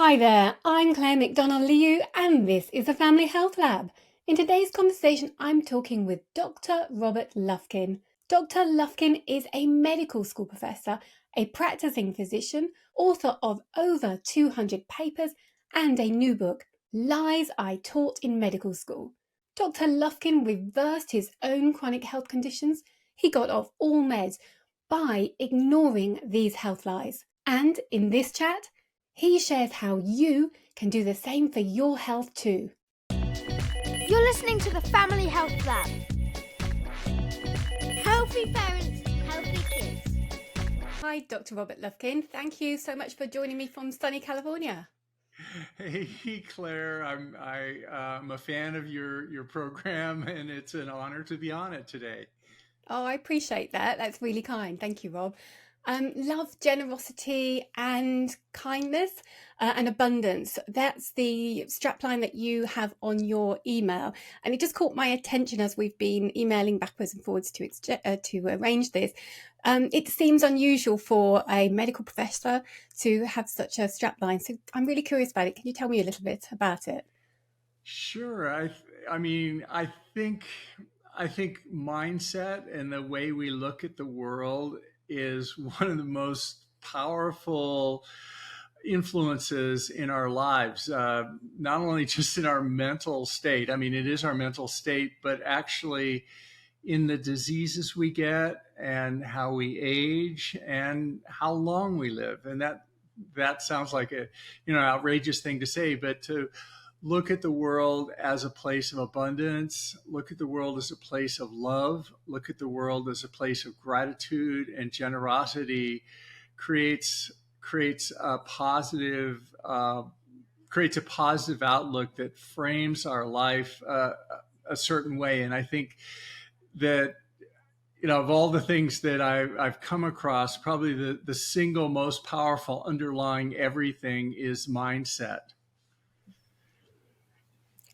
Hi there, I'm Claire McDonnell-Liu and this is the Family Health Lab. In today's conversation, I'm talking with Dr. Robert Lufkin. Dr. Lufkin is a medical school professor, a practicing physician, author of over 200 papers and a new book, Lies I Taught in Medical School. Dr. Lufkin reversed his own chronic health conditions. He got off all meds by ignoring these health lies. And in this chat, he shares how you can do the same for your health too. You're listening to the Family Health Lab. Healthy parents, healthy kids. Hi, Dr. Robert Lufkin. Thank you so much for joining me from sunny California. Hey Claire, I'm a fan of your program, and it's an honor to be on it today. Oh, I appreciate that. That's really kind. Thank you, Rob. Love, generosity, and kindness and abundance. That's the strapline that you have on your email. And it just caught my attention as we've been emailing backwards and forwards to arrange this. It seems unusual for a medical professor to have such a strapline. So I'm really curious about it. Can you tell me a little bit about it? Sure. I think mindset and the way we look at the world is one of the most powerful influences in our lives, not only just in our mental state. I mean, it is our mental state, but actually in the diseases we get and how we age and how long we live. And that sounds like a outrageous thing to say, but to look at the world as a place of abundance, look at the world as a place of love, look at the world as a place of gratitude and generosity creates a positive outlook that frames our life a certain way. And I think that of all the things that I've come across, probably the single most powerful underlying everything is mindset.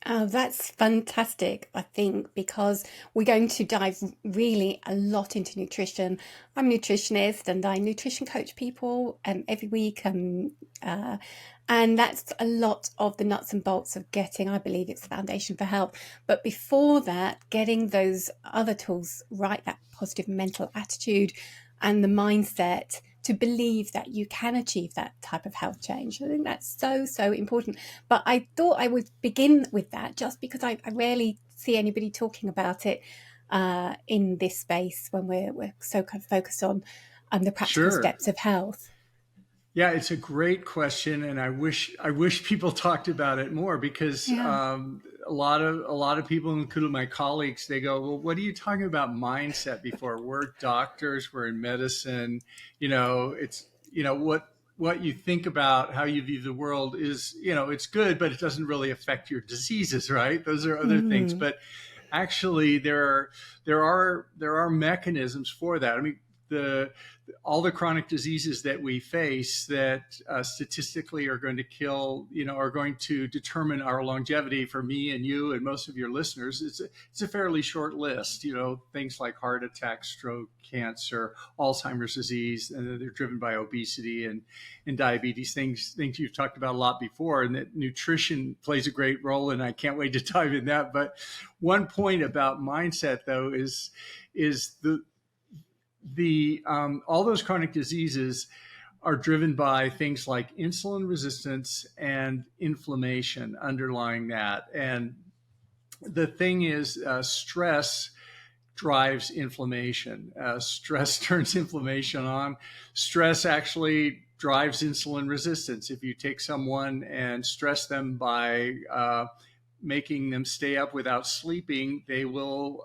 Oh, that's fantastic, I think, because we're going to dive really a lot into nutrition. I'm a nutritionist and I nutrition coach people every week. And that's a lot of the nuts and bolts of getting, I believe it's the foundation for health. But before that, getting those other tools right, that positive mental attitude and the mindset to believe that you can achieve that type of health change. I think that's so important. But I thought I would begin with that just because I rarely see anybody talking about it in this space when we're so kind of focused on the practical steps of health. Yeah, it's a great question, and I wish people talked about it more because a lot of people, including my colleagues, they go, "Well, what are you talking about mindset before? We're doctors, we're in medicine. It's what you think about how you view the world is it's good, but it doesn't really affect your diseases, right? Those are other things, but actually there are mechanisms for that. I mean, all the chronic diseases that we face that statistically are going to kill, are going to determine our longevity for me and you and most of your listeners. It's a fairly short list, things like heart attack, stroke, cancer, Alzheimer's disease, and they're driven by obesity and diabetes, things you've talked about a lot before, and that nutrition plays a great role. And I can't wait to dive in that. But one point about mindset, though, is all those chronic diseases are driven by things like insulin resistance and inflammation underlying that. And the thing is, stress drives inflammation. Stress turns inflammation on. Stress actually drives insulin resistance. If you take someone and stress them by making them stay up without sleeping, they will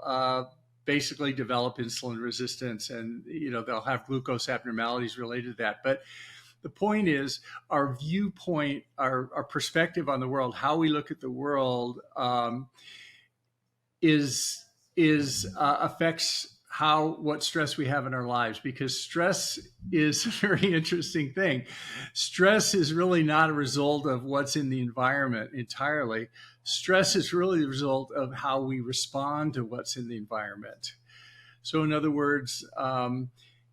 basically develop insulin resistance, and they'll have glucose abnormalities related to that. But the point is, our viewpoint, our perspective on the world, how we look at the world, affects what stress we have in our lives, because stress is a very interesting thing. Stress is really not a result of what's in the environment entirely. Stress is really the result of how we respond to what's in the environment. So in other words,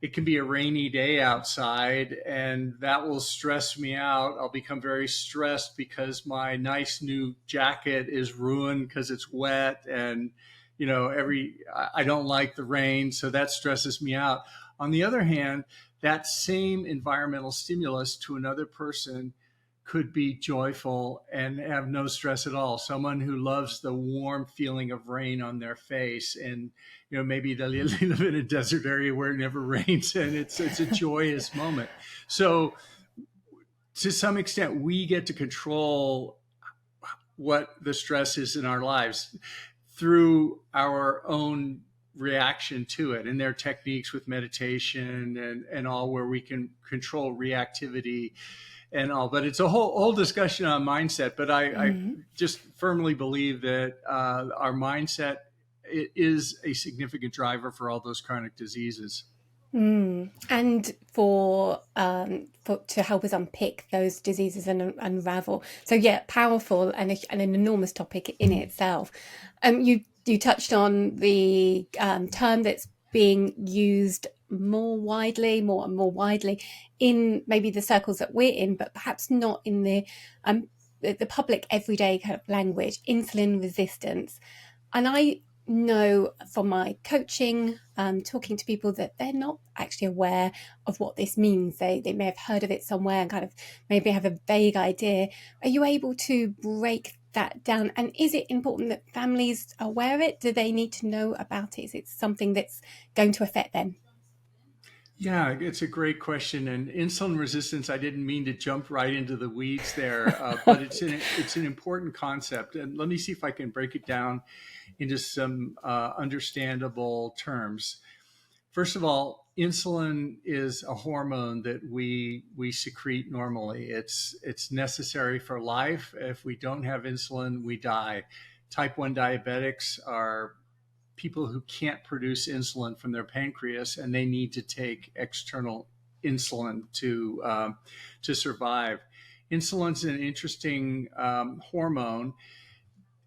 it can be a rainy day outside, and that will stress me out. I'll become very stressed because my nice new jacket is ruined because it's wet, and I don't like the rain, so that stresses me out. On the other hand, that same environmental stimulus to another person could be joyful and have no stress at all. Someone who loves the warm feeling of rain on their face, and maybe they live in a desert area where it never rains, and it's a joyous moment. So to some extent, we get to control what the stress is in our lives through our own reaction to it. And there are techniques with meditation and all where we can control reactivity and all, but it's a whole discussion on mindset. But I just firmly believe that our mindset is a significant driver for all those chronic diseases. And for to help us unpick those diseases and unravel. So yeah, powerful and an enormous topic in itself. You touched on the term that's being used more and more widely in maybe the circles that we're in, but perhaps not in the public everyday kind of language, insulin resistance. And I know from my coaching, talking to people, that they're not actually aware of what this means. They may have heard of it somewhere and kind of maybe have a vague idea. Are you able to break that down? And is it important that families are aware of it? Do they need to know about it? Is it something that's going to affect them? Yeah, it's a great question. And insulin resistance, I didn't mean to jump right into the weeds there, but it's an important concept. And let me see if I can break it down into some understandable terms. First of all, insulin is a hormone that we secrete normally. It's necessary for life. If we don't have insulin, we die. Type 1 diabetics are people who can't produce insulin from their pancreas, and they need to take external insulin to survive. Insulin's an interesting hormone.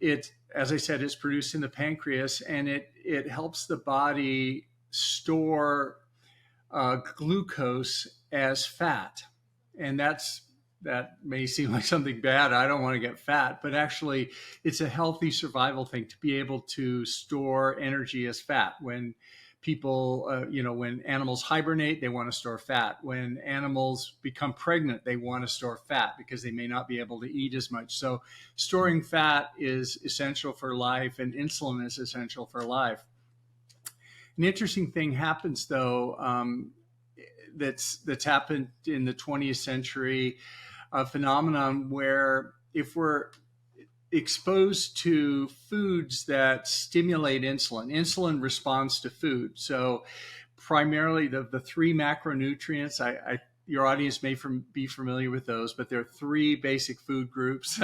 It, as I said, is produced in the pancreas, and it helps the body store glucose as fat. And that may seem like something bad. I don't want to get fat, but actually it's a healthy survival thing to be able to store energy as fat. When people, when animals hibernate, they want to store fat. When animals become pregnant, they want to store fat because they may not be able to eat as much. So storing fat is essential for life, and insulin is essential for life. An interesting thing happens, though, that's happened in the 20th century, a phenomenon where if we're exposed to foods that stimulate insulin responds to food. So primarily the three macronutrients, your audience may be familiar with those, but there are three basic food groups: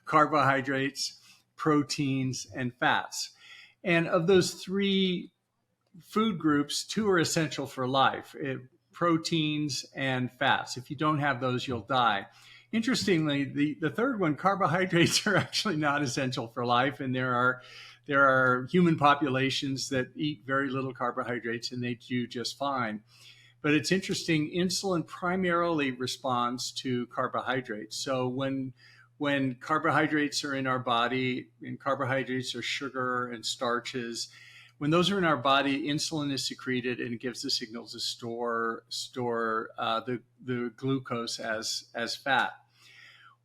carbohydrates, proteins, and fats. And of those three food groups, two are essential for life: proteins and fats. If you don't have those, you'll die. Interestingly, the third one, carbohydrates, are actually not essential for life, and there are human populations that eat very little carbohydrates and they do just fine. But it's interesting, insulin primarily responds to carbohydrates. So when carbohydrates are in our body, and carbohydrates are sugar and starches, when those are in our body, insulin is secreted and it gives the signal to store the glucose as fat.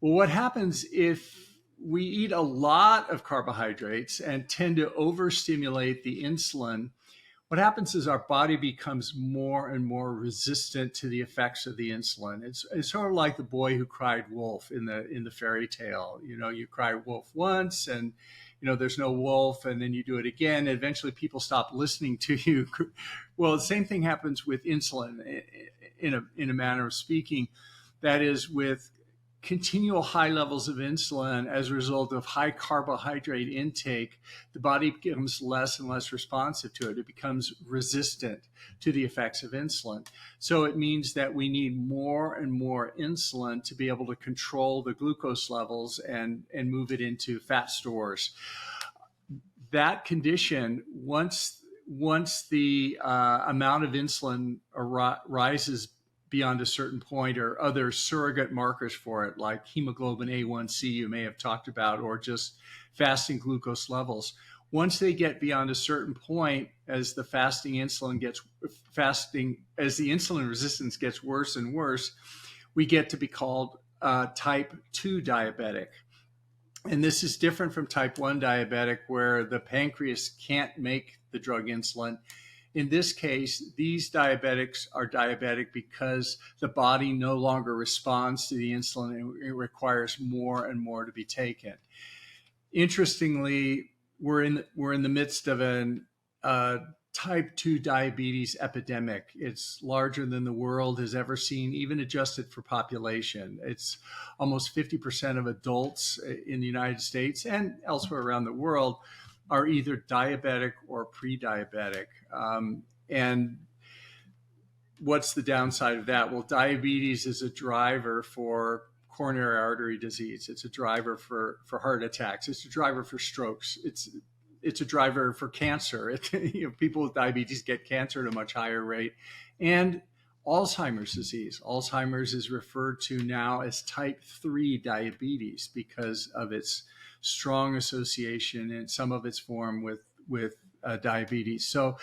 Well, what happens if we eat a lot of carbohydrates and tend to overstimulate the insulin? What happens is our body becomes more and more resistant to the effects of the insulin. It's sort of like the boy who cried wolf in the fairy tale. You cry wolf once, and there's no wolf, and then you do it again. And eventually people stop listening to you. Well, the same thing happens with insulin in a manner of speaking. That is, with continual high levels of insulin as a result of high carbohydrate intake, the body becomes less and less responsive to it. It becomes resistant to the effects of insulin. So it means that we need more and more insulin to be able to control the glucose levels and move it into fat stores. That condition, once once the amount of insulin rises beyond a certain point, or other surrogate markers for it, like hemoglobin A1C you may have talked about, or just fasting glucose levels, once they get beyond a certain point, as the as the insulin resistance gets worse and worse, we get to be called type 2 diabetic. And this is different from type 1 diabetic, where the pancreas can't make the drug insulin. In this case, these diabetics are diabetic because the body no longer responds to the insulin, and it requires more and more to be taken. Interestingly, we're in the midst of a type 2 diabetes epidemic. It's larger than the world has ever seen, even adjusted for population. It's almost 50% of adults in the United States and elsewhere around the world are either diabetic or pre-diabetic. And what's the downside of that? Well, diabetes is a driver for coronary artery disease. It's a driver for heart attacks. It's a driver for strokes. It's a driver for cancer. People with diabetes get cancer at a much higher rate. And Alzheimer's disease. Alzheimer's is referred to now as type 3 diabetes because of its strong association in some of its form with diabetes. So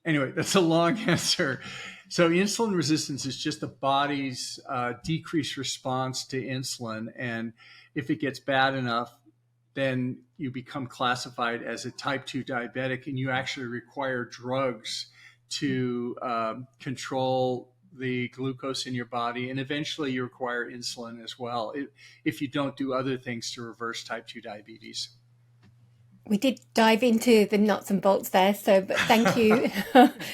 anyway, that's a long answer. So insulin resistance is just the body's decreased response to insulin. And if it gets bad enough, then you become classified as a type 2 diabetic, and you actually require drugs to control the glucose in your body. And eventually you require insulin as well, if you don't do other things to reverse type 2 diabetes. We did dive into the nuts and bolts there, but thank you.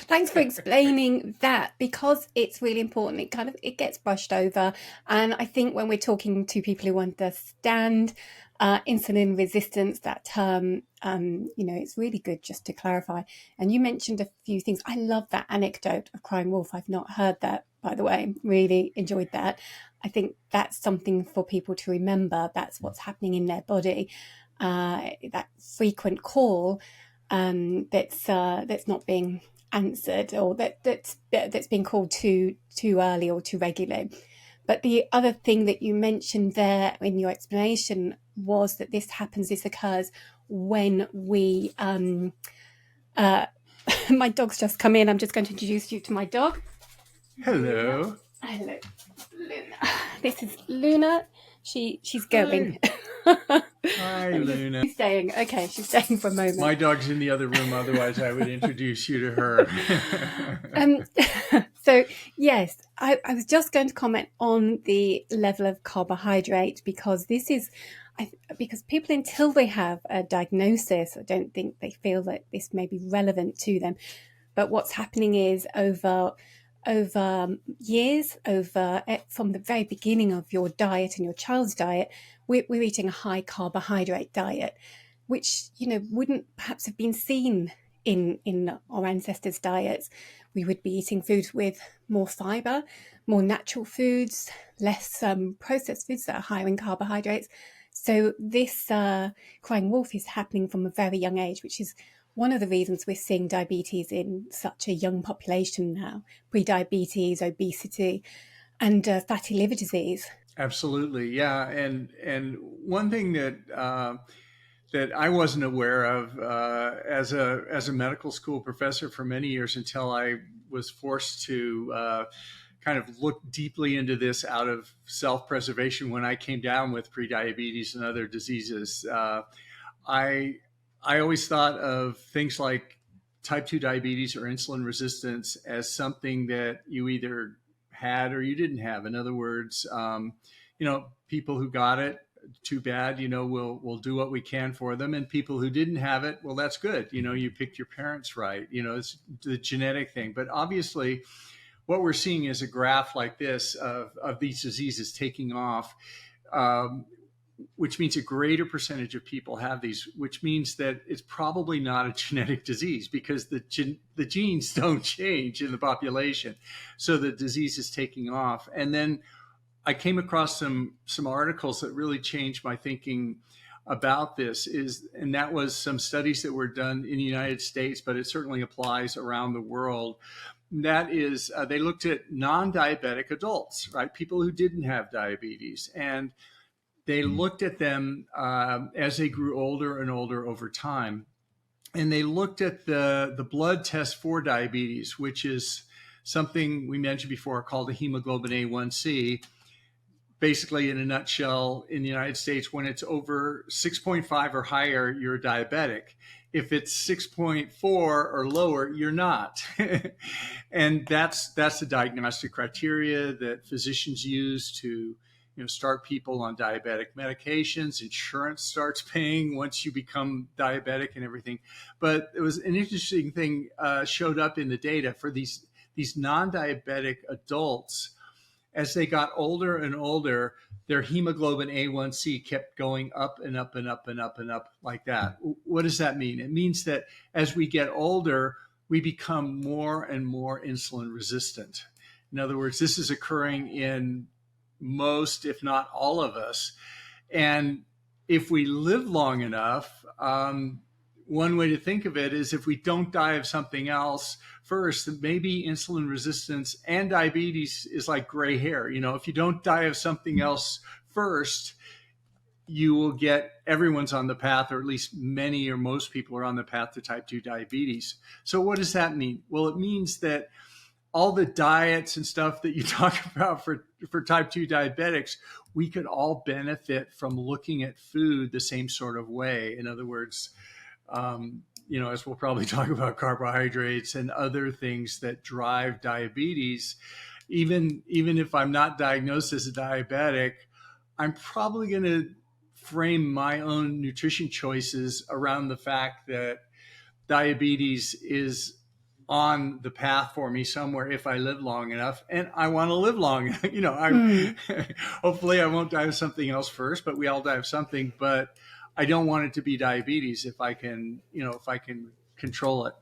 Thanks for explaining that, because it's really important. It gets brushed over. And I think when we're talking to people who understand insulin resistance, that term, it's really good just to clarify. And you mentioned a few things. I love that anecdote of crying wolf. I've not heard that, by the way. Really enjoyed that. I think that's something for people to remember. That's what's happening in their body. That frequent call that's not being answered, or that's being called too early or too regularly. But the other thing that you mentioned there in your explanation was that this occurs when we my dog's just come in. I'm just going to introduce you to my dog. Hello. Hello, Luna. This is Luna. She's going. Hi, Luna. She's staying. Okay, she's staying for a moment. My dog's in the other room. Otherwise, I would introduce you to her. So, yes, I was just going to comment on the level of carbohydrate, because because people, until they have a diagnosis, I don't think they feel that this may be relevant to them. But what's happening is over years, from the very beginning of your diet and your child's diet, we're eating a high carbohydrate diet, which wouldn't perhaps have been seen in our ancestors' diets. We would be eating foods with more fiber, more natural foods, less processed foods that are higher in carbohydrates. So this crying wolf is happening from a very young age, which is one of the reasons we're seeing diabetes in such a young population now: pre-diabetes, obesity, and fatty liver disease. Absolutely, yeah. And one thing that I wasn't aware of as a medical school professor for many years, until I was forced to kind of look deeply into this out of self-preservation when I came down with pre-diabetes and other diseases. I always thought of things like type 2 diabetes or insulin resistance as something that you either had or you didn't have. In other words, people who got it, too bad, we'll do what we can for them. And people who didn't have it, well, that's good. You picked your parents right. It's the genetic thing. But obviously, what we're seeing is a graph like this of these diseases taking off, which means a greater percentage of people have these, which means that it's probably not a genetic disease, because the genes don't change in the population. So the disease is taking off. And then I came across some articles that really changed my thinking about this and that was some studies that were done in the United States, but it certainly applies around the world. That is, they looked at non-diabetic adults, right? People who didn't have diabetes. And they looked at them as they grew older and older over time. And they looked at the blood test for diabetes, which is something we mentioned before called the hemoglobin A1C. Basically, in a nutshell, in the United States, when it's over 6.5 or higher, you're diabetic. If it's 6.4 or lower, you're not. And that's the diagnostic criteria that physicians use to start people on diabetic medications. Insurance starts paying once you become diabetic and everything. But it was an interesting thing showed up in the data for these non-diabetic adults. As they got older and older, their hemoglobin A1C kept going up and up and up and up and up like that. What does that mean? It means that as we get older, we become more and more insulin resistant. In other words, this is occurring in most, if not all of us. And if we live long enough, one way to think of it is if we don't die of something else first, maybe insulin resistance and diabetes is like gray hair. If you don't die of something else first, you will get, everyone's on the path, or at least many or most people are on the path to type 2 diabetes. So what does that mean? Well, it means that all the diets and stuff that you talk about for type 2 diabetics, we could all benefit from looking at food the same sort of way. In other words, as we'll probably talk about, carbohydrates and other things that drive diabetes. Even if I'm not diagnosed as a diabetic, I'm probably going to frame my own nutrition choices around the fact that diabetes is on the path for me somewhere if I live long enough, and I want to live long. Hopefully I won't die of something else first, but we all die of something. But I don't want it to be diabetes if I can control it.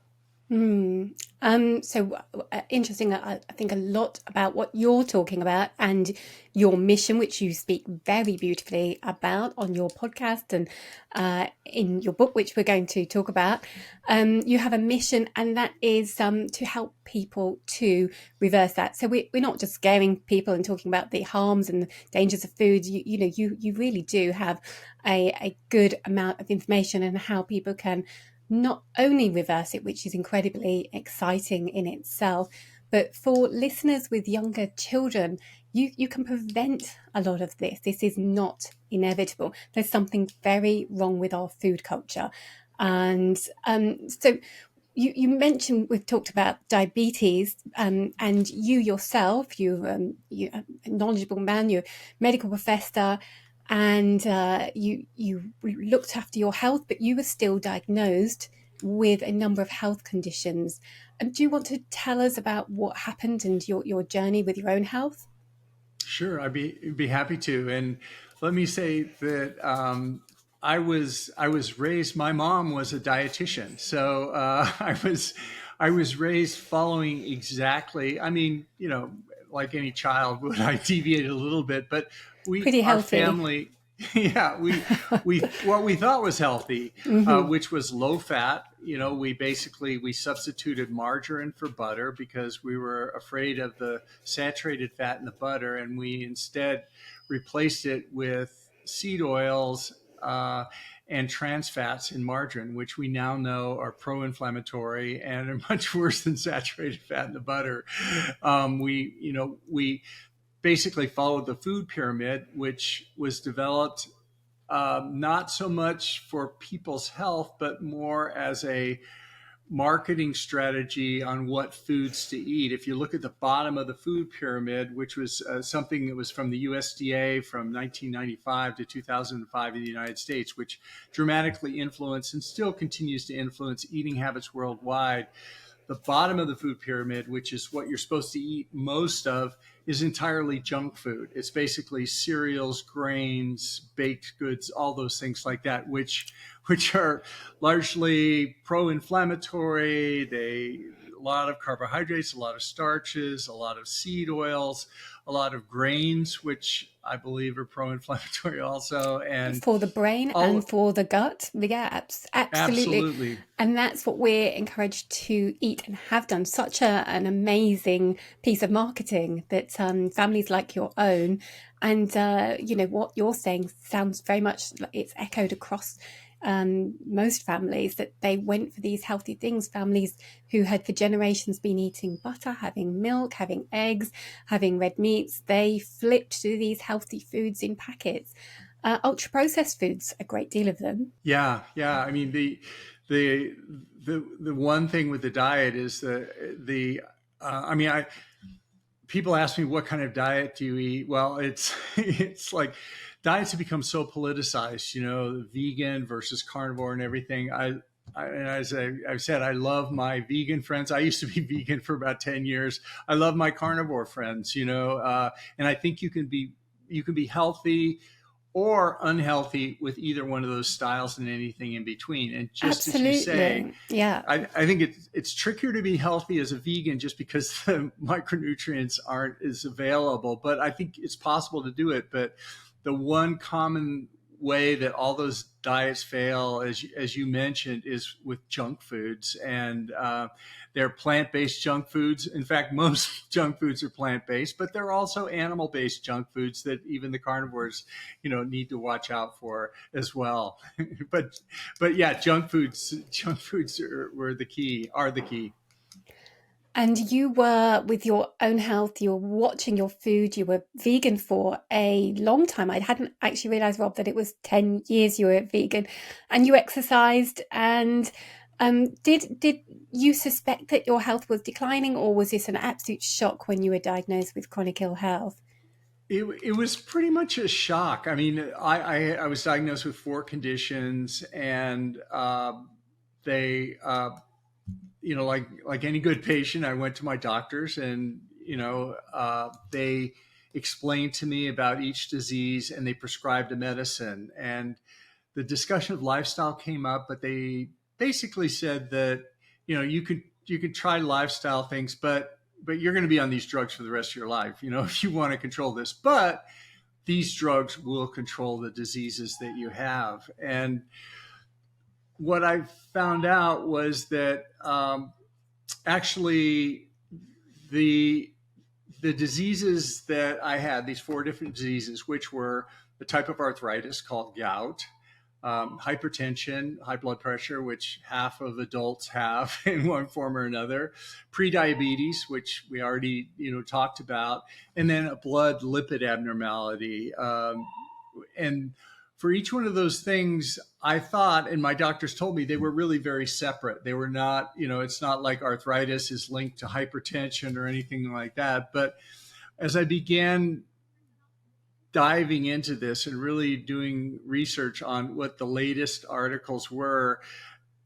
So interesting. I think a lot about what you're talking about and your mission, which you speak very beautifully about on your podcast and in your book, which we're going to talk about. You have a mission, and that is to help people to reverse that. So we're not just scaring people and talking about the harms and the dangers of food. You really do have a good amount of information on how people can not only reverse it, which is incredibly exciting in itself, but for listeners with younger children, you can prevent a lot of this. This is not inevitable. There's something very wrong with our food culture. And so you mentioned, we've talked about diabetes, and you yourself, you're a knowledgeable man, you're a medical professor, and you looked after your health, but you were still diagnosed with a number of health conditions. And do you want to tell us about what happened and your journey with your own health? Sure, I'd be happy to. And let me say that I was raised. My mom was a dietitian, so I was raised following exactly. I mean, like any child, would I deviate a little bit? But pretty healthy. Our family, yeah, we what we thought was healthy, which was low fat. We substituted margarine for butter because we were afraid of the saturated fat in the butter, and we instead replaced it with seed oils and trans fats in margarine, which we now know are pro-inflammatory and are much worse than saturated fat in the butter. We basically followed the food pyramid, which was developed not so much for people's health, but more as a marketing strategy on what foods to eat. If you look at the bottom of the food pyramid, which was something that was from the USDA from 1995 to 2005 in the United States, which dramatically influenced and still continues to influence eating habits worldwide. The bottom of the food pyramid, which is what you're supposed to eat most of, is entirely junk food. It's basically cereals, grains, baked goods, all those things like that, which are largely pro-inflammatory. A lot of carbohydrates, a lot of starches, a lot of seed oils, a lot of grains, which I believe, are pro-inflammatory also. And For the brain all, and for the gut. Yeah, absolutely. absolutely. And that's what we're encouraged to eat and have done. Such an amazing piece of marketing that families like your own, and what you're saying sounds very much like it's echoed across most families, that they went for these healthy things. Families who had for generations been eating butter, having milk, having eggs, having red meats, they flipped to these healthy foods in packets. Ultra processed foods, a great deal of them. Yeah, yeah. I mean, the the one thing with the diet is I mean, people ask me, what kind of diet do you eat? Well, it's it's like diets have become so politicized, vegan versus carnivore and everything. And as I've said, I love my vegan friends. I used to be vegan for about 10 years. I love my carnivore friends, and I think you can be healthy or unhealthy with either one of those styles and anything in between. And just as you say, Absolutely. Yeah. I think it's trickier to be healthy as a vegan just because the micronutrients aren't as available. But I think it's possible to do it. But the one common way that all those diets fail, as you mentioned, is with junk foods. And they're plant-based junk foods. In fact, most junk foods are plant-based, but they're also animal-based junk foods that even the carnivores, need to watch out for as well. but yeah, junk foods are the key. And you were, with your own health, you were watching your food, you were vegan for a long time. I hadn't actually realized, Rob, that it was 10 years you were vegan, and you exercised. And did you suspect that your health was declining, or was this an absolute shock when you were diagnosed with chronic ill health? It was pretty much a shock. I mean, I was diagnosed with 4 conditions, and they like any good patient, I went to my doctors, and they explained to me about each disease, and they prescribed a medicine. And the discussion of lifestyle came up, but they basically said that you could try lifestyle things, but you're going to be on these drugs for the rest of your life, if you want to control this. But these drugs will control the diseases that you have. And what I found out was that actually the diseases that I had, these 4 different diseases, which were the type of arthritis called gout, hypertension, high blood pressure, which half of adults have in one form or another, prediabetes, which we already talked about, and then a blood lipid abnormality. And for each one of those things, I thought, and my doctors told me, they were really very separate. They were not, it's not like arthritis is linked to hypertension or anything like that. But as I began diving into this and really doing research on what the latest articles were,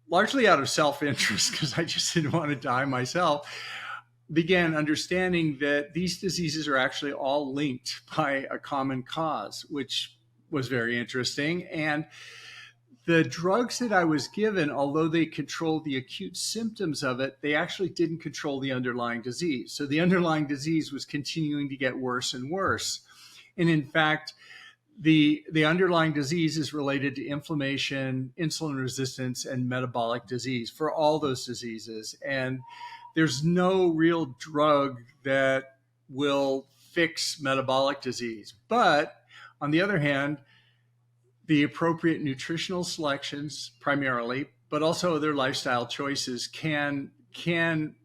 largely out of self-interest, because I just didn't want to die myself, began understanding that these diseases are actually all linked by a common cause, which was very interesting. And the drugs that I was given, although they controlled the acute symptoms of it, they actually didn't control the underlying disease. So the underlying disease was continuing to get worse and worse. And in fact, the underlying disease is related to inflammation, insulin resistance, and metabolic disease for all those diseases. And there's no real drug that will fix metabolic disease. But on the other hand, the appropriate nutritional selections primarily, but also other lifestyle choices can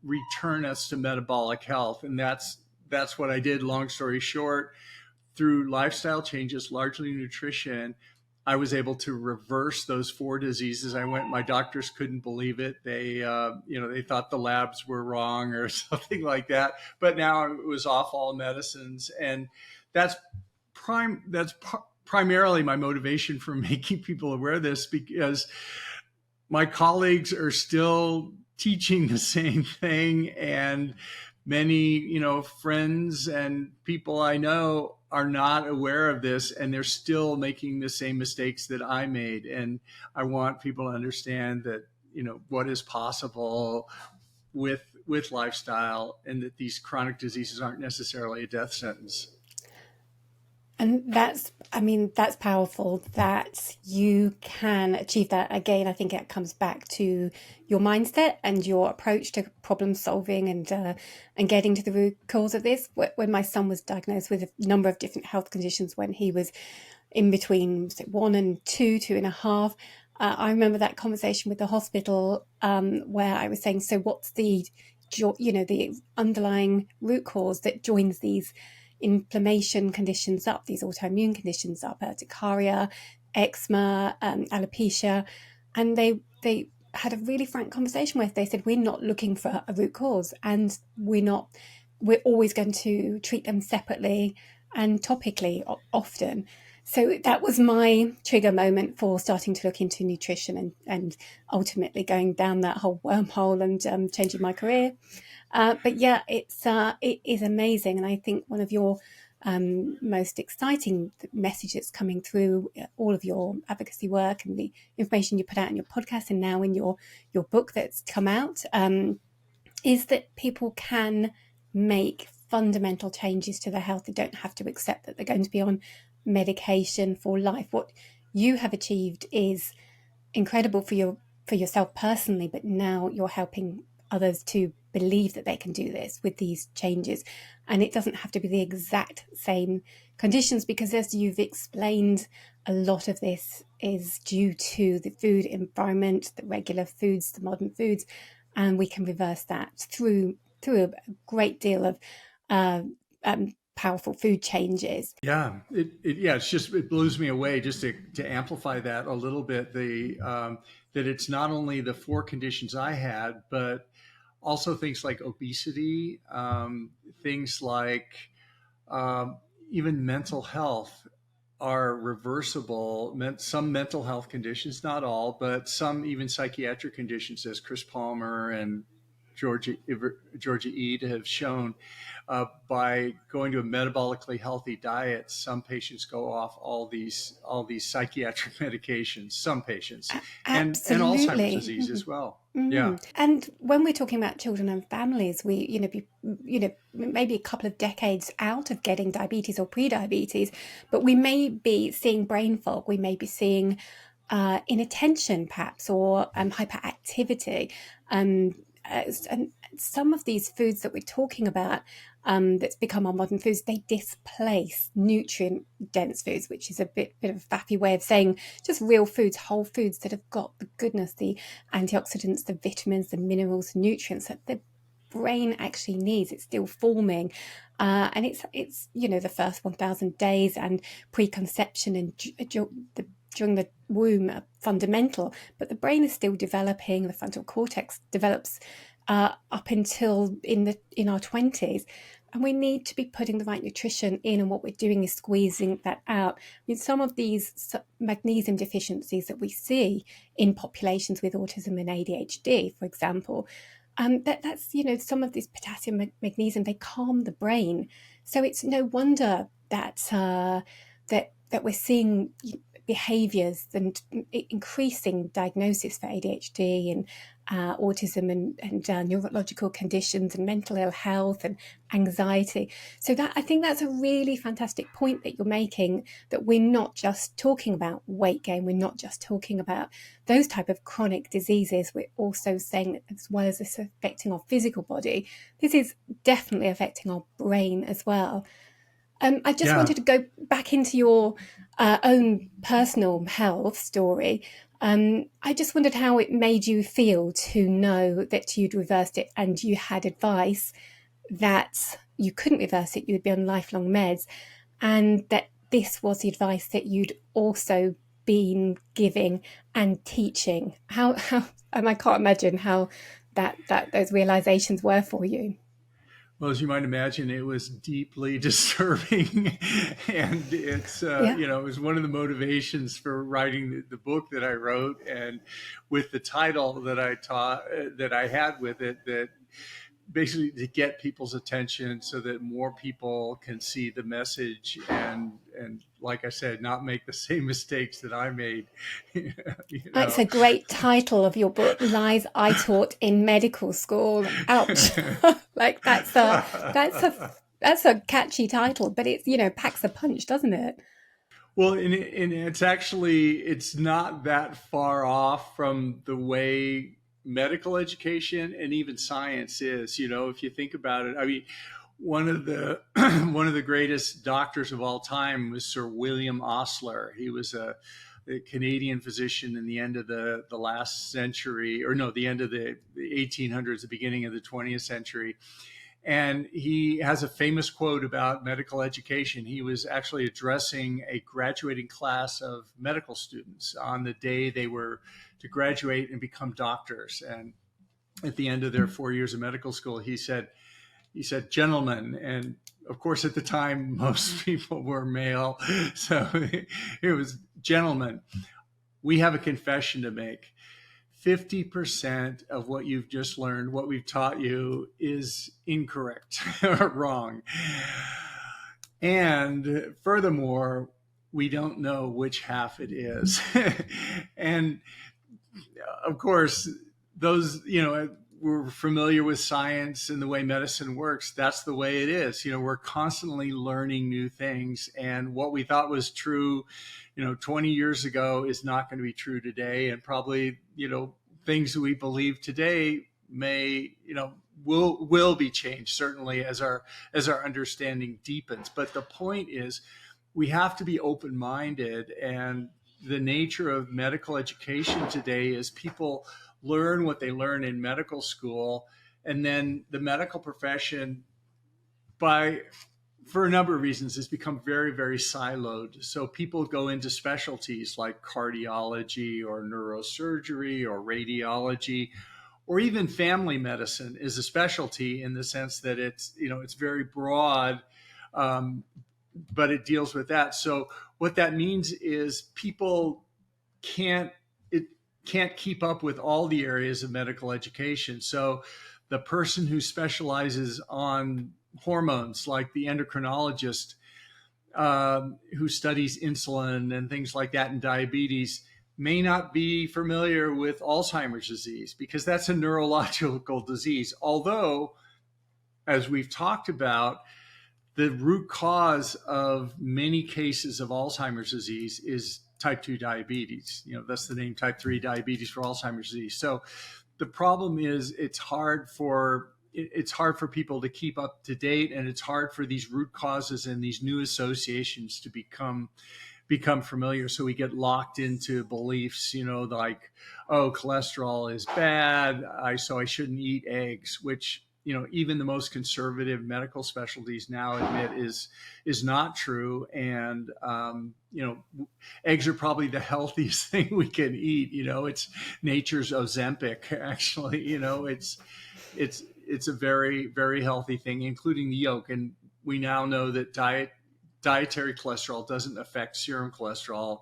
return us to metabolic health. And that's what I did. Long story short, through lifestyle changes, largely nutrition, I was able to reverse those 4 diseases. My doctors couldn't believe it. They thought the labs were wrong or something like that. But now it was off all medicines, and that's primarily my motivation for making people aware of this, because my colleagues are still teaching the same thing, and many friends and people I know are not aware of this, and they're still making the same mistakes that I made. And I want people to understand that what is possible with lifestyle, and that these chronic diseases aren't necessarily a death sentence. And that's powerful that you can achieve that. Again, I think it comes back to your mindset and your approach to problem solving and getting to the root cause of this. When my son was diagnosed with a number of different health conditions when he was in between 1 and 2, 2.5, I remember that conversation with the hospital where I was saying, so what's the underlying root cause that joins these inflammation conditions up, these autoimmune conditions up, urticaria, eczema, alopecia. And they had a really frank conversation where they said, we're not looking for a root cause, and we're always going to treat them separately and topically often. So that was my trigger moment for starting to look into nutrition and ultimately going down that whole wormhole and changing my career. But yeah, it is amazing. And I think one of your most exciting messages coming through all of your advocacy work and the information you put out in your podcast and now in your book that's come out is that people can make fundamental changes to their health. They don't have to accept that they're going to be on medication for life. What you have achieved is incredible for yourself personally, but now you're helping others to believe that they can do this with these changes. And it doesn't have to be the exact same conditions, because as you've explained, a lot of this is due to the food environment, the regular foods, the modern foods, and we can reverse that through a great deal of powerful food changes. Yeah, it blows me away just to amplify that a little bit. That it's not only the 4 conditions I had, but also things like obesity, things like even mental health are reversible. Some mental health conditions, not all, but some even psychiatric conditions, as Chris Palmer and Georgia Ede have shown. By going to a metabolically healthy diet, some patients go off all these psychiatric medications. Some patients, and Alzheimer's disease as well. Yeah. And when we're talking about children and families, we maybe a couple of decades out of getting diabetes or pre-diabetes, but we may be seeing brain fog. We may be seeing inattention, perhaps, or hyperactivity. And some of these foods that we're talking about that's become our modern foods, they displace nutrient-dense foods, which is a bit of a faffy way of saying just real foods, whole foods that have got the goodness, the antioxidants, the vitamins, the minerals, the nutrients that the brain actually needs. It's still forming, and it's the first 1,000 days and preconception and during the womb are fundamental, but the brain is still developing. The frontal cortex develops up until in our 20s, and we need to be putting the right nutrition in, and what we're doing is squeezing that out. I mean, some of these magnesium deficiencies that we see in populations with autism and ADHD, for example, that's some of this potassium, magnesium, they calm the brain. So it's no wonder that that we're seeing behaviors and increasing diagnosis for ADHD and autism and neurological conditions and mental ill health and anxiety. So I think that's a really fantastic point that you're making, that we're not just talking about weight gain, we're not just talking about those type of chronic diseases, we're also saying that as well as this affecting our physical body, this is definitely affecting our brain as well. I just wanted to go back into your own personal health story. I just wondered how it made you feel to know that you'd reversed it and you had advice that you couldn't reverse it, you would be on lifelong meds, and that this was the advice that you'd also been giving and teaching. How and I can't imagine how that those realizations were for you. Well, as you might imagine, it was deeply disturbing, and it's it was one of the motivations for writing the book that I wrote, and with the title that I had with it, that basically to get people's attention so that more people can see the message and like I said, not make the same mistakes that I made. It's a great title of your book, Lies I Taught in Medical School. Ouch. Like that's a That's a catchy title, but it's, packs a punch, doesn't it? Well, and it's not that far off from the way medical education and even science is. If you think about it, I mean, one of the one of the greatest doctors of all time was Sir William Osler. He was a Canadian physician in the end of the last century, or no, the end of the 1800s, the beginning of the 20th century. And he has a famous quote about medical education. He was actually addressing a graduating class of medical students on the day they were to graduate and become doctors. And at the end of their 4 years of medical school, he said, gentlemen, and of course, at the time, most people were male. So it was, gentlemen, we have a confession to make. 50% of what you've just learned, what we've taught you, is incorrect or wrong. And furthermore, we don't know which half it is. And of course, those, we're familiar with science and the way medicine works. That's the way it is. We're constantly learning new things. And what we thought was true 20 years ago is not going to be true today. And probably, things that we believe today may, will be changed, certainly as our understanding deepens. But the point is, we have to be open-minded. And the nature of medical education today is people learn what they learn in medical school, and then the medical profession, for a number of reasons, has become very, very siloed. So people go into specialties like cardiology or neurosurgery or radiology, or even family medicine is a specialty in the sense that it's very broad, but it deals with that. So what that means is people can't keep up with all the areas of medical education. So the person who specializes on hormones, like the endocrinologist who studies insulin and things like that and diabetes, may not be familiar with Alzheimer's disease because that's a neurological disease. Although, as we've talked about, the root cause of many cases of Alzheimer's disease is type 2 diabetes. That's the name, type 3 diabetes for Alzheimer's disease. So the problem is it's hard for people to keep up to date, and it's hard for these root causes and these new associations to become familiar. So we get locked into beliefs, like, oh, cholesterol is bad, so I shouldn't eat eggs, which even the most conservative medical specialties now admit is not true. And eggs are probably the healthiest thing we can eat. It's nature's Ozempic, actually. It's a very, very healthy thing, including the yolk. And we now know that dietary cholesterol doesn't affect serum cholesterol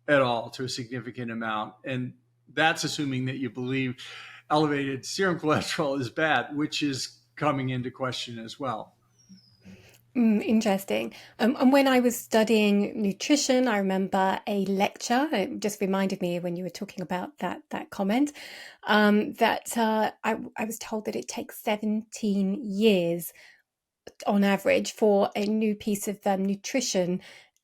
at all to a significant amount. And that's assuming that you believe elevated serum cholesterol is bad, which is coming into question as well. Interesting. And when I was studying nutrition, I remember a lecture. It just reminded me when you were talking about that comment, that I was told that it takes 17 years on average for a new piece of nutrition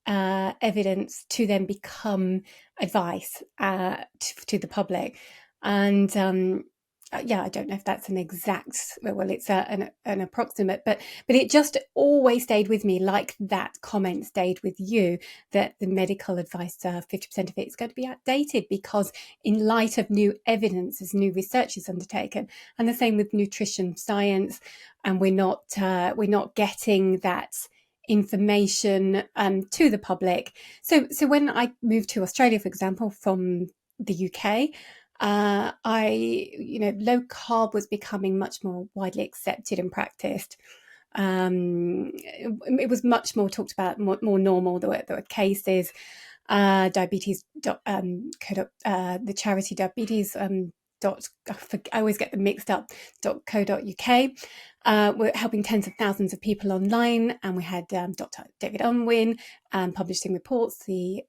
evidence to then become advice to the public. And yeah, I don't know if that's an exact, well, it's an approximate, but it just always stayed with me, like that comment stayed with you, that the medical advice, 50% of it is going to be outdated because in light of new evidence, as new research is undertaken, and the same with nutrition science, and we're not getting that information to the public. So when I moved to Australia, for example, from the UK, low carb was becoming much more widely accepted and practiced. It was much more talked about, more normal. There were cases, diabetes, the charity diabetes, I always get them mixed up, .co.uk. we're helping tens of thousands of people online, and we had Dr. David Unwin publishing reports. The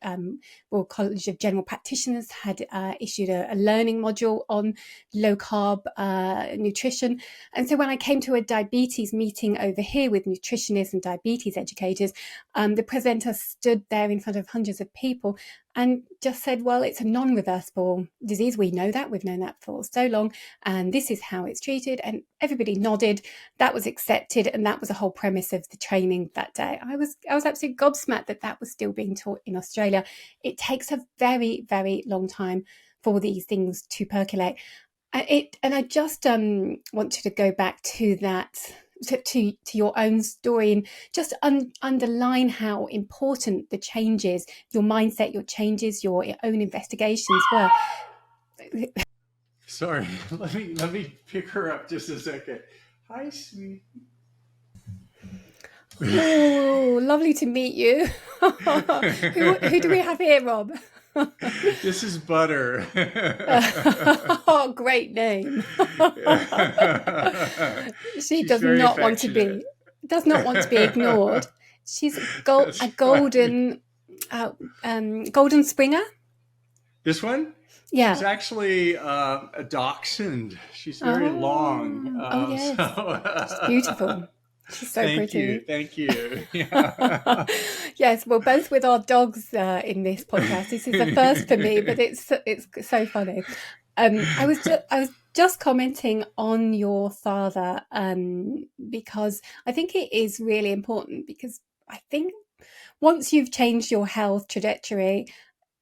Royal College of General Practitioners had issued a learning module on low carb nutrition. And so when I came to a diabetes meeting over here with nutritionists and diabetes educators, the presenter stood there in front of hundreds of people and just said, well, it's a non-reversible disease. We know that. We've known that for so long. And this is how it's treated. And everybody nodded. That was accepted. And that was the whole premise of the training that day. I was absolutely gobsmacked that was still being taught in Australia. It takes a very, very long time for these things to percolate. And I just wanted to go back to that, to your own story, and just underline how important the changes, your mindset, your changes, your own investigations were. Sorry, let me pick her up just a second. Hi, sweet. Oh, lovely to meet you. Who do we have here, Rob? This is Butter. Oh, great name. She does not want to be ignored. She's a golden Springer. This one? Yeah. She's actually a dachshund. She's very long. Yes. She's beautiful. She's so pretty. Thank you. Yeah. Yes, well, both with our dogs in this podcast. This is the first for me, but it's so funny. I was just commenting on your father because I think it is really important, because I think once you've changed your health trajectory,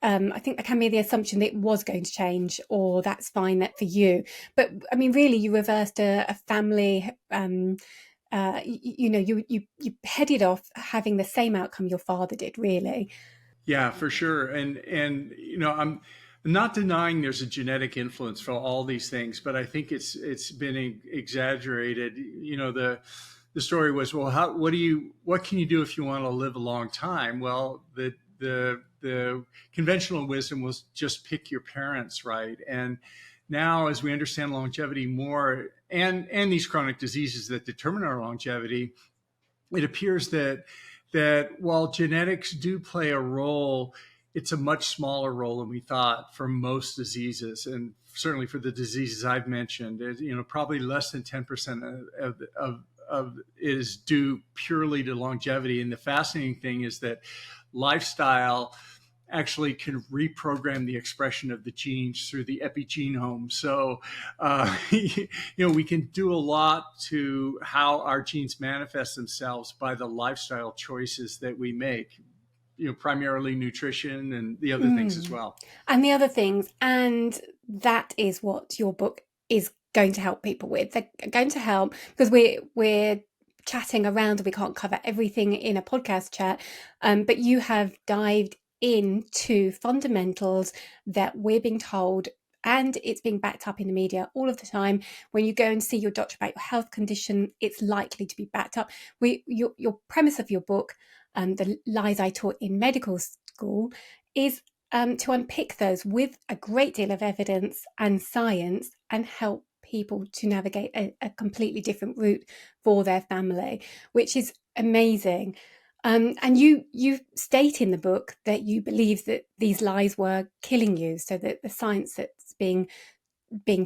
I think there can be the assumption that it was going to change, or that's fine that for you. But I mean, really, you reversed a family. You headed off having the same outcome your father did, really. Yeah, for sure. And I'm not denying there's a genetic influence for all these things, but I think it's been exaggerated. The story was, well, what can you do if you want to live a long time? Well, the conventional wisdom was just pick your parents, right? And now, as we understand longevity more, and these chronic diseases that determine our longevity, it appears that while genetics do play a role, it's a much smaller role than we thought for most diseases, and certainly for the diseases I've mentioned. Probably less than 10% of it is due purely to longevity. And the fascinating thing is that lifestyle actually can reprogram the expression of the genes through the epigenome. So, we can do a lot to how our genes manifest themselves by the lifestyle choices that we make, primarily nutrition and the other things as well. And the other things, and that is what your book is going to help people with. They're going to help, because we're chatting around and we can't cover everything in a podcast chat, but you have dived into fundamentals that we're being told, and it's being backed up in the media all of the time. When you go and see your doctor about your health condition, it's likely to be backed up. Your premise of your book, The Lies I Taught in Medical School, is to unpick those with a great deal of evidence and science, and help people to navigate a completely different route for their family, which is amazing. And you state in the book that you believe that these lies were killing you, so that the science that's being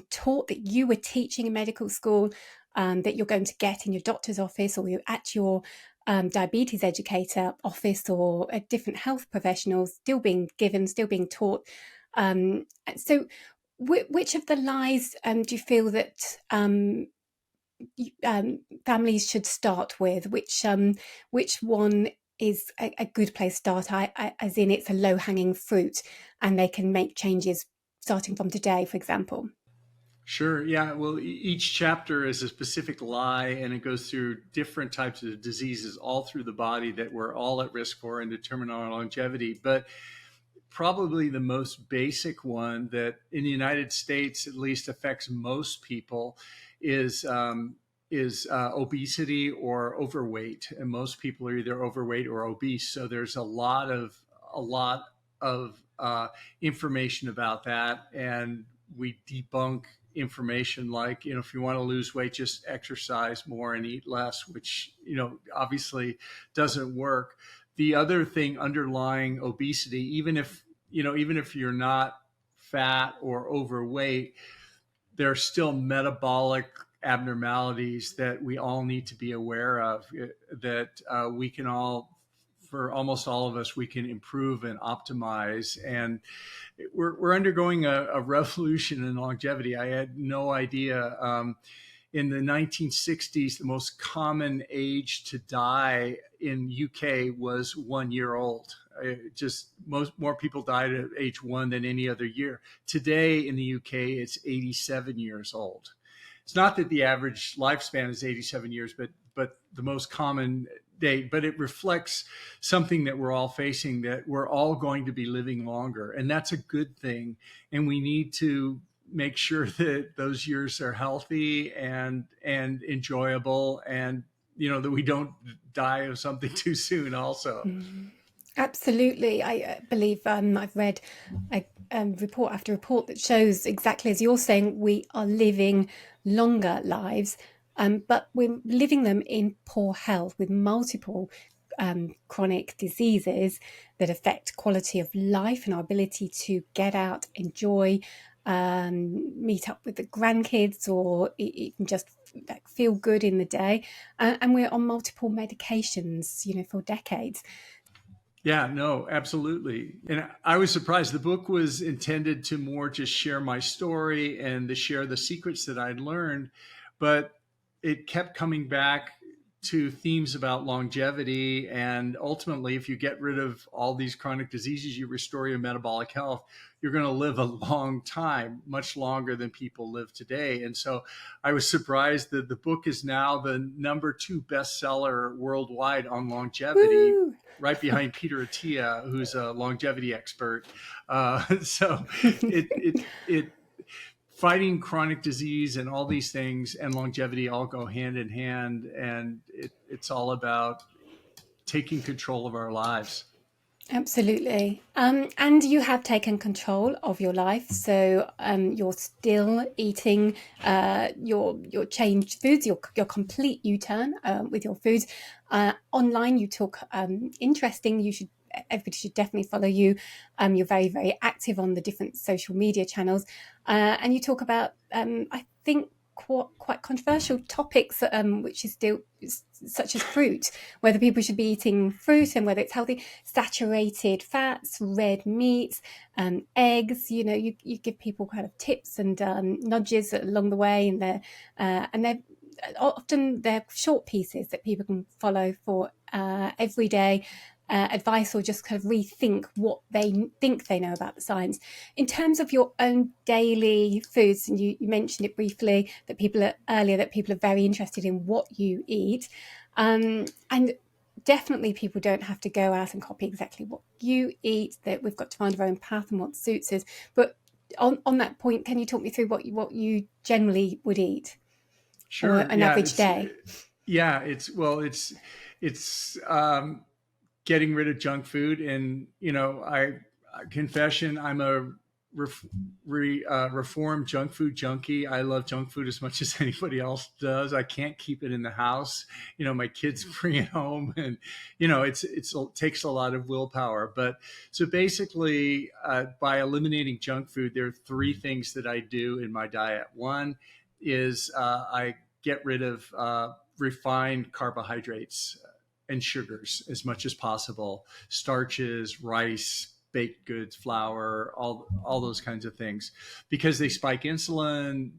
taught, that you were teaching in medical school, that you're going to get in your doctor's office, or you're at your diabetes educator office, or a different health professional, still being given, still being taught. So which of the lies do you feel that families should start with? Which one is a good place to start? As in, it's a low-hanging fruit and they can make changes starting from today, for example. Sure. Yeah. Well, each chapter is a specific lie, and it goes through different types of diseases all through the body that we're all at risk for and determine our longevity. But probably the most basic one that in the United States at least affects most people is obesity or overweight, and most people are either overweight or obese. So there's a lot of information about that, and we debunk information like, if you want to lose weight, just exercise more and eat less, which, obviously doesn't work. The other thing underlying obesity, even if you're not fat or overweight, there are still metabolic abnormalities that we all need to be aware of, that we can all, for almost all of us, we can improve and optimize. And we're undergoing a revolution in longevity. I had no idea. In the 1960s, the most common age to die in UK was 1 year old. More people died at age 1 than any other year. Today in the UK, it's 87 years old. It's not that the average lifespan is 87 years, but the most common date. But it reflects something that we're all facing, that we're all going to be living longer, and that's a good thing. And we need to make sure that those years are healthy and enjoyable, and that we don't die of something too soon also. Absolutely. I believe I've read report after report that shows exactly as you're saying, we are living longer lives, but we're living them in poor health with multiple chronic diseases that affect quality of life and our ability to get out, enjoy, meet up with the grandkids, or even just feel good in the day. And we're on multiple medications, for decades. Yeah, no, absolutely. And I was surprised. The book was intended to more just share my story and to share the secrets that I'd learned, but it kept coming back to themes about longevity. And ultimately, if you get rid of all these chronic diseases, you restore your metabolic health, you're going to live a long time, much longer than people live today. And so I was surprised that the book is now the #2 bestseller worldwide on longevity. Woo! Right behind Peter Attia, who's a longevity expert. So it fighting chronic disease and all these things and longevity all go hand in hand. And it's all about taking control of our lives. Absolutely. And you have taken control of your life. So you're still eating your changed foods, your complete U-turn with your foods. Online, you talk interesting. Everybody should definitely follow you. You're very, very active on the different social media channels. And you talk about, I think, quite controversial topics, which is still such as fruit, whether people should be eating fruit and whether it's healthy, saturated fats, red meats, eggs. You give people kind of tips and nudges along the way, and they're often they're short pieces that people can follow for everyday advice, or just kind of rethink what they think they know about the science. In terms of your own daily foods, and you mentioned it briefly that people are very interested in what you eat, and definitely people don't have to go out and copy exactly what you eat, that we've got to find our own path and what suits us. But on that point, can you talk me through what you generally would eat? Sure. Or an average day? Yeah, it's getting rid of junk food. And, confession, I'm a reformed junk food junkie. I love junk food as much as anybody else does. I can't keep it in the house. My kids bring it home, and, it takes a lot of willpower. But so basically, by eliminating junk food, there are 3 things that I do in my diet. One is I get rid of refined carbohydrates and sugars as much as possible, starches, rice, baked goods, flour, all those kinds of things, because they spike insulin,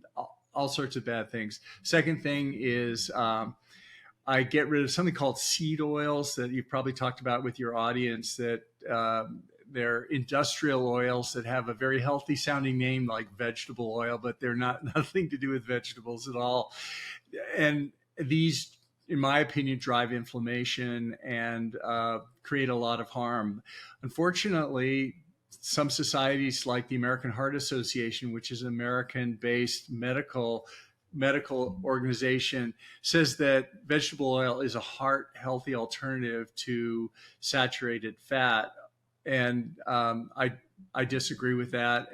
all sorts of bad things. Second thing is I get rid of something called seed oils that you've probably talked about with your audience, that they're industrial oils that have a very healthy sounding name like vegetable oil, but they're nothing to do with vegetables at all. And these, in my opinion, drive inflammation and create a lot of harm. Unfortunately, some societies like the American Heart Association, which is an American-based medical organization, says that vegetable oil is a heart-healthy alternative to saturated fat. And I I disagree with that.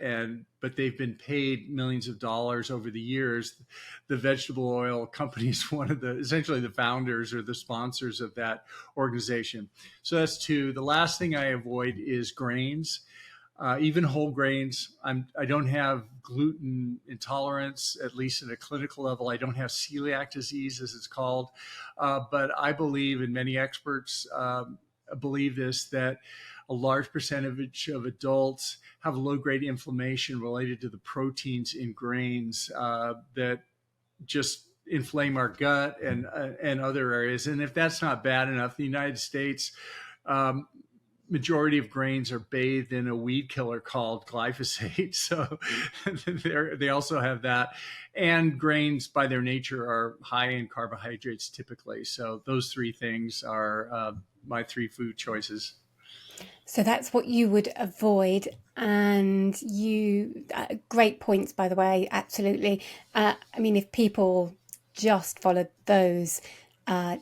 But they've been paid millions of dollars over the years. The vegetable oil company is one of essentially the founders or the sponsors of that organization. So that's two. The last thing I avoid is grains. Even whole grains. I don't have gluten intolerance, at least at a clinical level. I don't have celiac disease, as it's called. But I believe, and many experts believe this, that a large percentage of adults have low-grade inflammation related to the proteins in grains that just inflame our gut and other areas. And if that's not bad enough, the United States, majority of grains are bathed in a weed killer called glyphosate. So they also have that. And grains by their nature are high in carbohydrates typically. So those three things are my three food choices. So that's what you would avoid. And great points, by the way, absolutely. I mean, if people just followed those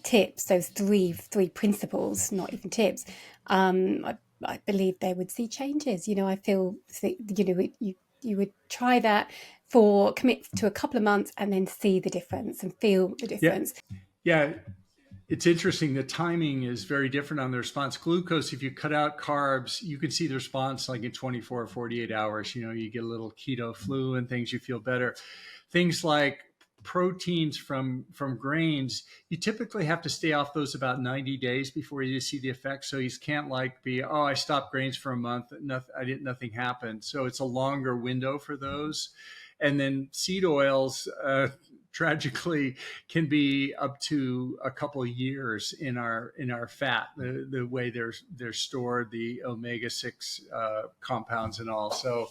tips, those three principles, not even tips, I believe they would see changes. I feel, you would try that commit to a couple of months and then see the difference and feel the difference. Yeah. It's interesting. The timing is very different on the response. Glucose, if you cut out carbs, you can see the response like in 24 or 48 hours. You get a little keto flu and things, you feel better. Things like proteins from grains, you typically have to stay off those about 90 days before you see the effect. So you can't I stopped grains for a month, nothing happened. So it's a longer window for those. And then seed oils, tragically, can be up to a couple of years in our fat, the way they're stored, the omega-6 compounds and all. So,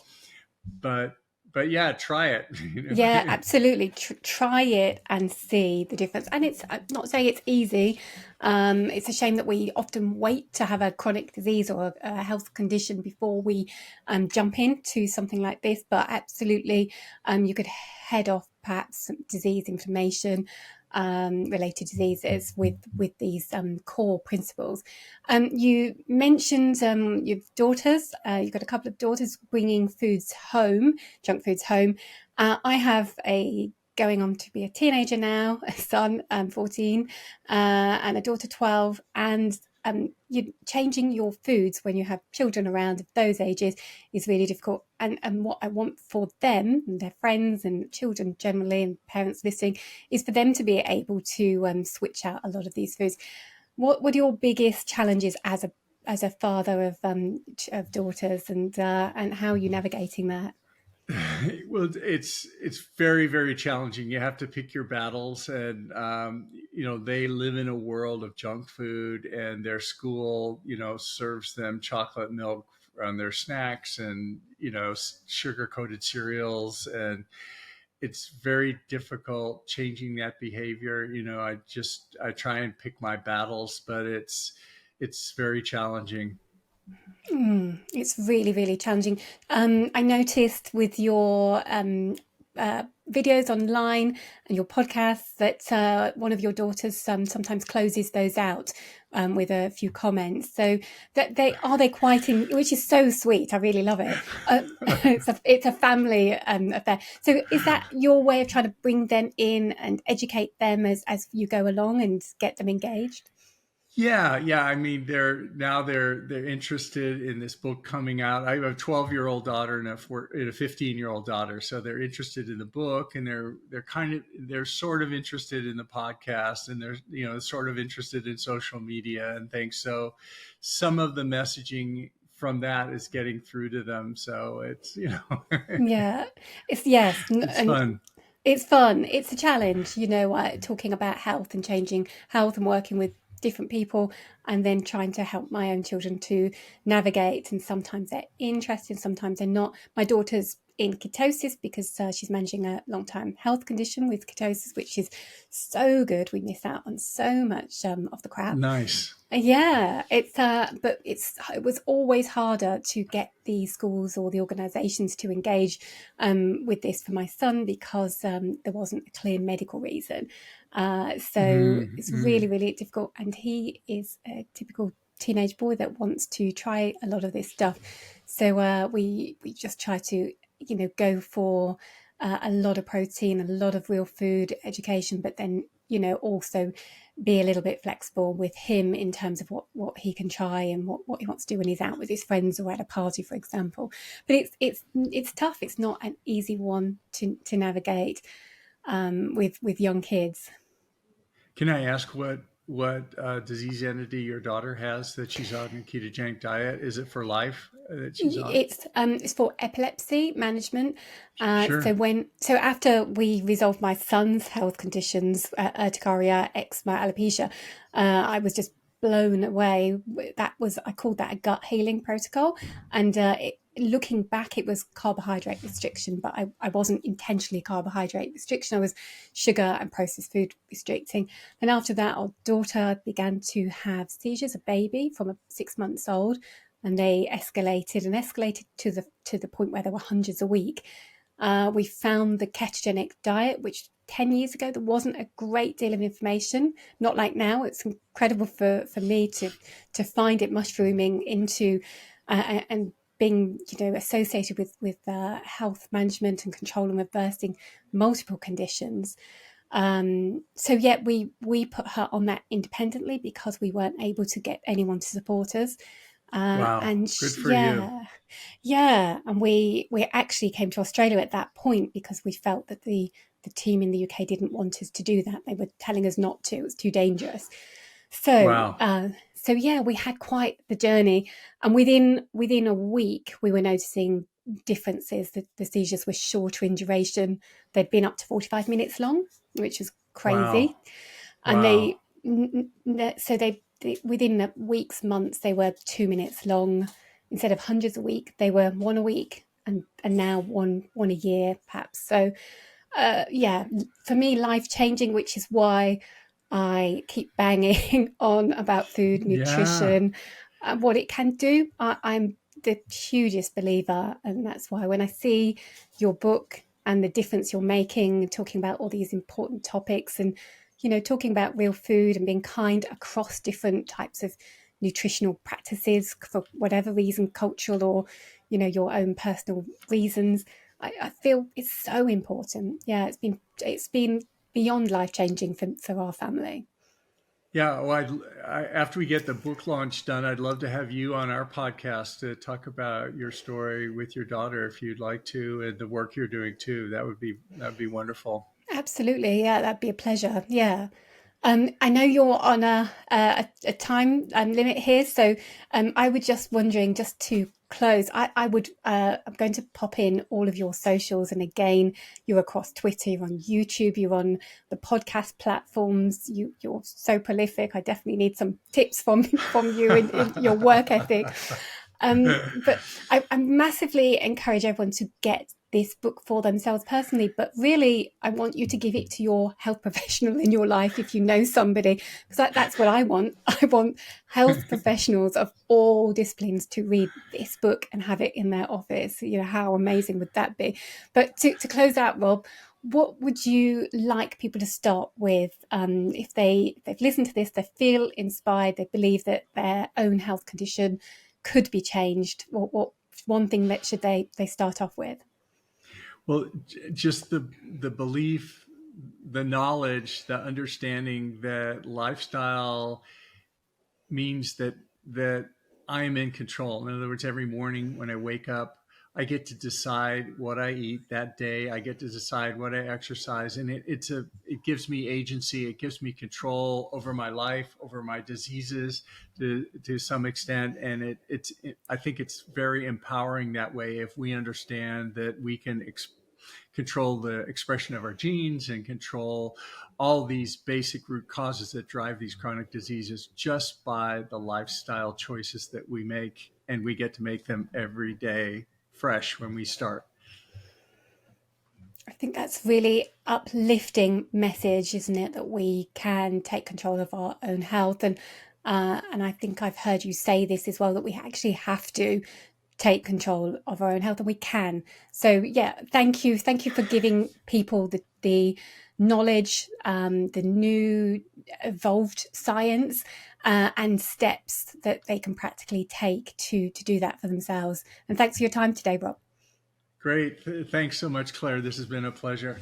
but yeah, try it. Yeah, absolutely. Try it and see the difference. And it's not saying it's easy. It's a shame that we often wait to have a chronic disease or a health condition before we jump into something like this. But absolutely, you could head off perhaps some disease, inflammation, related diseases with these core principles. You mentioned your daughters. You've got a couple of daughters bringing junk foods home. I have going on to be a teenager now, a son, 14, and a daughter, 12, and you changing your foods when you have children around of those ages is really difficult. And what I want for them and their friends and children generally and parents listening is for them to be able to switch out a lot of these foods. What were your biggest challenges as a father of daughters, and how are you navigating that? Well, it's very, very challenging. You have to pick your battles, and they live in a world of junk food, and their school serves them chocolate milk on their snacks, and sugar coated cereals, and it's very difficult changing that behavior. I try and pick my battles, but it's very challenging. It's really, really challenging. I noticed with your videos online and your podcasts that one of your daughters sometimes closes those out with a few comments. So that they quite which is so sweet. I really love it. It's a family affair. So is that your way of trying to bring them in and educate them as you go along and get them engaged? Yeah. I mean, they're interested in this book coming out. I have a 12-year-old daughter and a 15-year-old daughter, so they're interested in the book, and they're sort of interested in the podcast, and they're sort of interested in social media and things. So some of the messaging from that is getting through to them. So it's Yeah, it's it's fun. It's fun. It's a challenge, talking about health and changing health and working with different people, and then trying to help my own children to navigate. And sometimes they're interested, sometimes they're not. My daughter's in ketosis because she's managing a long-term health condition with ketosis, which is so good. We miss out on so much of the crap. Nice. Yeah, but it was always harder to get the schools or the organisations to engage with this for my son because there wasn't a clear medical reason. So it's really, really difficult. And he is a typical teenage boy that wants to try a lot of this stuff. So we just try to, go for a lot of protein, a lot of real food education, but then, also be a little bit flexible with him in terms of what he can try and what he wants to do when he's out with his friends or at a party, for example. But it's tough. It's not an easy one to navigate with young kids. Can I ask what disease entity your daughter has that she's on a ketogenic diet? Is it for life that she's on? It's for epilepsy management. Sure. So after we resolved my son's health conditions, urticaria, eczema, alopecia, I was just blown away. I called that a gut healing protocol, and looking back, it was carbohydrate restriction, but I wasn't intentionally carbohydrate restriction. I was sugar and processed food restricting. And after that, our daughter began to have seizures, a baby from 6 months old, and they escalated to the point where there were hundreds a week. We found the ketogenic diet, which 10 years ago, there wasn't a great deal of information, not like now. It's incredible for me to find it mushrooming into and being, associated with health management and control and reversing multiple conditions. So yeah, we put her on that independently because we weren't able to get anyone to support us. Wow. And Good for you. yeah, and we actually came to Australia at that point because we felt that the team in the UK didn't want us to do that. They were telling us not to. It was too dangerous. So Wow. so yeah, we had quite the journey, and within a week we were noticing differences. The seizures were shorter in duration. They'd been up to 45 minutes long, which was crazy. Wow. And Wow. they within weeks, months, they were 2 minutes long. Instead of hundreds a week, they were one a week, and now one a year, perhaps. So yeah, for me, life-changing, which is why I keep banging on about food, Yeah. nutrition, what it can do. I'm the hugest believer, and that's why when I see your book and the difference you're making, talking about all these important topics, and talking about real food and being kind across different types of nutritional practices for whatever reason, cultural or your own personal reasons, I feel it's so important. Yeah, it's been beyond life-changing for our family. Yeah. Well, after we get the book launch done, I'd love to have you on our podcast to talk about your story with your daughter, if you'd like to, and the work you're doing too. That'd be wonderful. Absolutely, yeah, that'd be a pleasure. Yeah. I know you're on a time limit here, so I was just wondering, just to close, I'm going to pop in all of your socials, and again, you're across Twitter, you're on YouTube, you're on the podcast platforms. You're so prolific. I definitely need some tips from you in your work ethic. But I massively encourage everyone to get this book for themselves personally, but really I want you to give it to your health professional in your life if you know somebody, because that's what I want. I want health professionals of all disciplines to read this book and have it in their office. How amazing would that be? But to close out, Rob, what would you like people to start with if they've listened to this, they feel inspired, they believe that their own health condition could be changed? What one thing that should they start off with? Well, just the belief, the knowledge, the understanding that lifestyle means that I am in control. In other words, every morning when I wake up, I get to decide what I eat that day. I get to decide what I exercise, and it gives me agency. It gives me control over my life, over my diseases, to some extent. And I think it's very empowering that way if we understand that we can control the expression of our genes and control all these basic root causes that drive these chronic diseases just by the lifestyle choices that we make. And we get to make them every day fresh when we start. I think that's really uplifting message, isn't it? That we can take control of our own health, and I think I've heard you say this as well, that we actually have to take control of our own health, and we can. So yeah, thank you for giving people the knowledge, the new evolved science, and steps that they can practically take to do that for themselves. And thanks for your time today, Rob. Great. Thanks so much, Claire. This has been a pleasure.